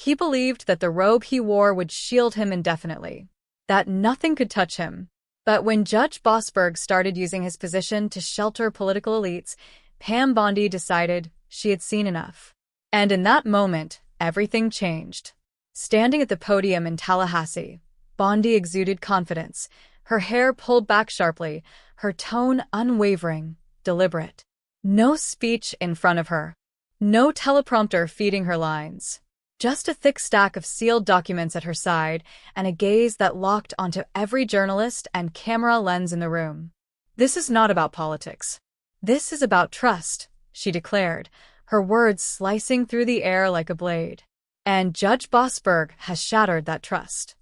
He believed that the robe he wore would shield him indefinitely, that nothing could touch him. But when Judge Boasberg started using his position to shelter political elites, Pam Bondi decided she had seen enough. And in that moment, everything changed. Standing at the podium in Tallahassee, Bondi exuded confidence, her hair pulled back sharply, her tone unwavering, deliberate. No speech in front of her. No teleprompter feeding her lines. Just a thick stack of sealed documents at her side and a gaze that locked onto every journalist and camera lens in the room. "This is not about politics. This is about trust," she declared, her words slicing through the air like a blade. And Judge Boasberg has shattered that trust.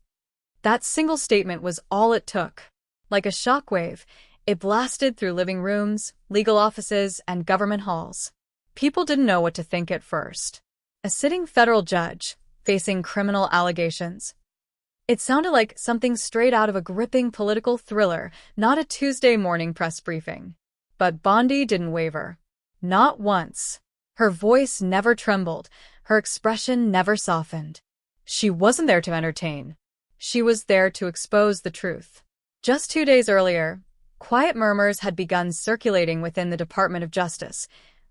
That single statement was all it took. Like a shockwave, it blasted through living rooms, legal offices, and government halls. People didn't know what to think at first. A sitting federal judge, facing criminal allegations. It sounded like something straight out of a gripping political thriller, not a Tuesday morning press briefing. But Bondi didn't waver. Not once. Her voice never trembled, her expression never softened. She wasn't there to entertain. She was there to expose the truth. Just 2 days earlier, quiet murmurs had begun circulating within the Department of Justice,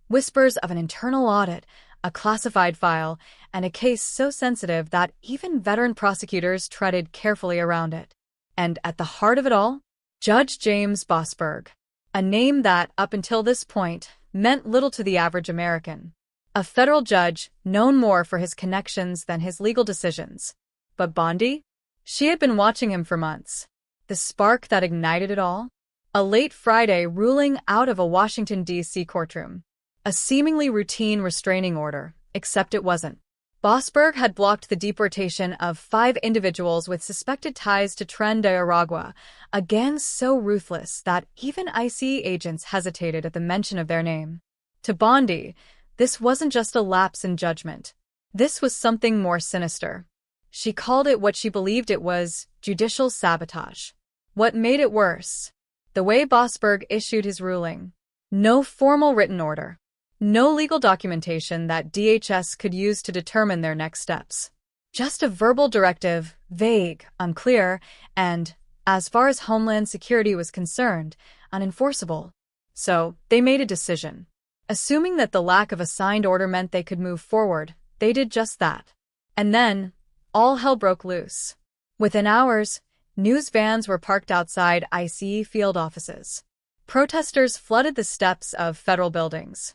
whispers of an internal audit, a classified file, and a case so sensitive that even veteran prosecutors treaded carefully around it. And at the heart of it all, Judge James Boasberg, a name that, up until this point, meant little to the average American. A federal judge known more for his connections than his legal decisions. But Bondi? She had been watching him for months. The spark that ignited it all? A late Friday ruling out of a Washington, D.C. courtroom. A seemingly routine restraining order, except it wasn't. Boasberg had blocked the deportation of 5 individuals with suspected ties to Tren de Aragua, a gang so ruthless that even ICE agents hesitated at the mention of their name. To Bondi, this wasn't just a lapse in judgment. This was something more sinister. She called it what she believed it was: judicial sabotage. What made it worse? The way Boasberg issued his ruling. No formal written order. No legal documentation that DHS could use to determine their next steps. Just a verbal directive, vague, unclear, and, as far as Homeland Security was concerned, unenforceable. So, they made a decision. Assuming that the lack of a signed order meant they could move forward, they did just that. And then, all hell broke loose. Within hours, news vans were parked outside ICE field offices. Protesters flooded the steps of federal buildings.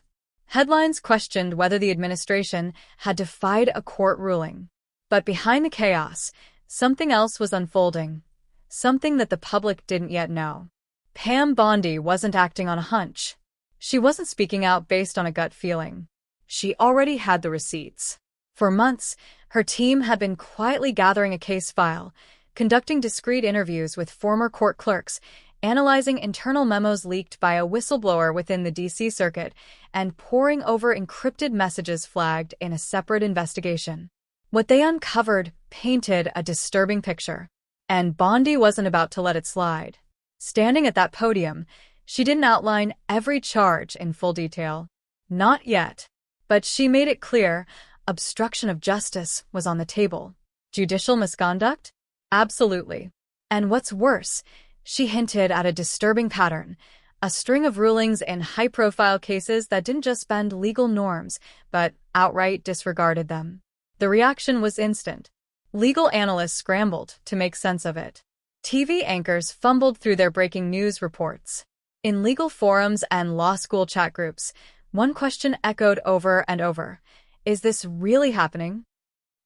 Headlines questioned whether the administration had defied a court ruling. But behind the chaos, something else was unfolding. Something that the public didn't yet know. Pam Bondi wasn't acting on a hunch. She wasn't speaking out based on a gut feeling. She already had the receipts. For months, her team had been quietly gathering a case file, conducting discreet interviews with former court clerks, analyzing internal memos leaked by a whistleblower within the D.C. Circuit, and poring over encrypted messages flagged in a separate investigation. What they uncovered painted a disturbing picture, and Bondi wasn't about to let it slide. Standing at that podium, she didn't outline every charge in full detail. Not yet. But she made it clear obstruction of justice was on the table. Judicial misconduct? Absolutely. And what's worse, she hinted at a disturbing pattern, a string of rulings in high-profile cases that didn't just bend legal norms, but outright disregarded them. The reaction was instant. Legal analysts scrambled to make sense of it. TV anchors fumbled through their breaking news reports. In legal forums and law school chat groups, one question echoed over and over. Is this really happening?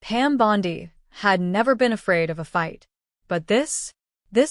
Pam Bondi had never been afraid of a fight. But this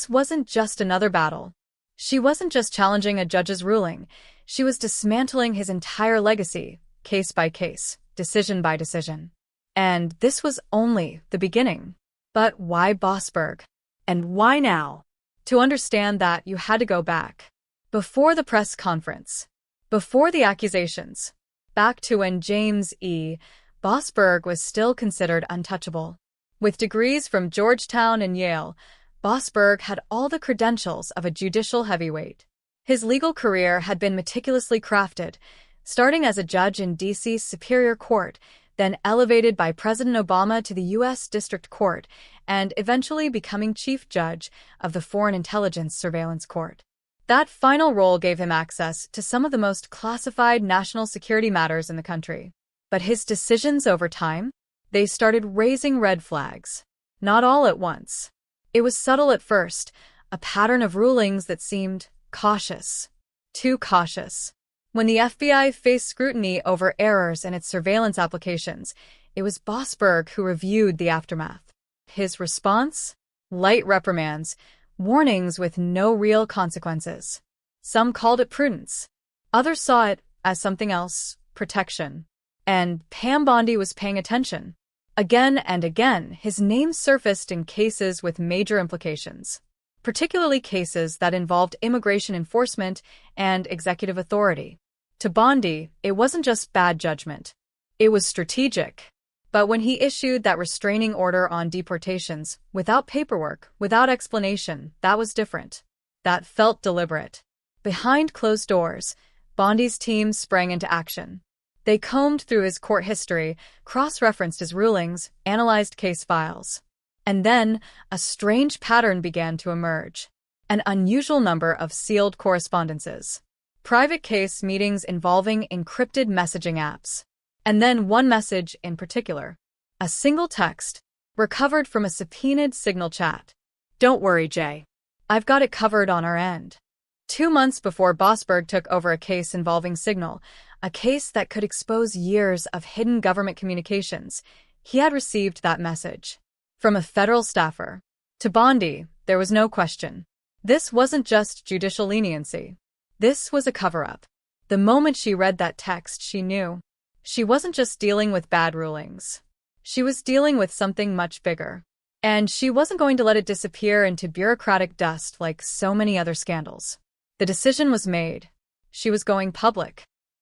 wasn't just another battle. She wasn't just challenging a judge's ruling. She was dismantling his entire legacy, case by case, decision by decision. And this was only the beginning. But why Boasberg? And why now? To understand that, you had to go back. Before the press conference. Before the accusations. Back to when James E. Boasberg was still considered untouchable. With degrees from Georgetown and Yale, Boasberg had all the credentials of a judicial heavyweight. His legal career had been meticulously crafted, starting as a judge in D.C.'s Superior Court, then elevated by President Obama to the U.S. District Court, and eventually becoming chief judge of the Foreign Intelligence Surveillance Court. That final role gave him access to some of the most classified national security matters in the country. But his decisions over time, they started raising red flags. Not all at once. It was subtle at first, a pattern of rulings that seemed cautious. Too cautious. When the FBI faced scrutiny over errors in its surveillance applications, it was Boasberg who reviewed the aftermath. His response? Light reprimands, warnings with no real consequences. Some called it prudence. Others saw it as something else, protection. And Pam Bondi was paying attention. Again and again, his name surfaced in cases with major implications, particularly cases that involved immigration enforcement and executive authority. To Bondi, it wasn't just bad judgment. It was strategic. But when he issued that restraining order on deportations, without paperwork, without explanation, that was different. That felt deliberate. Behind closed doors, Bondi's team sprang into action. They combed through his court history, cross-referenced his rulings, analyzed case files. And then, a strange pattern began to emerge. An unusual number of sealed correspondences. Private case meetings involving encrypted messaging apps. And then one message in particular. A single text, recovered from a subpoenaed Signal chat. "Don't worry, Jay. I've got it covered on our end." 2 months before Boasberg took over a case involving Signal, a case that could expose years of hidden government communications, he had received that message. From a federal staffer. To Bondi, there was no question. This wasn't just judicial leniency. This was a cover-up. The moment she read that text, she knew. She wasn't just dealing with bad rulings. She was dealing with something much bigger. And she wasn't going to let it disappear into bureaucratic dust like so many other scandals. The decision was made. She was going public.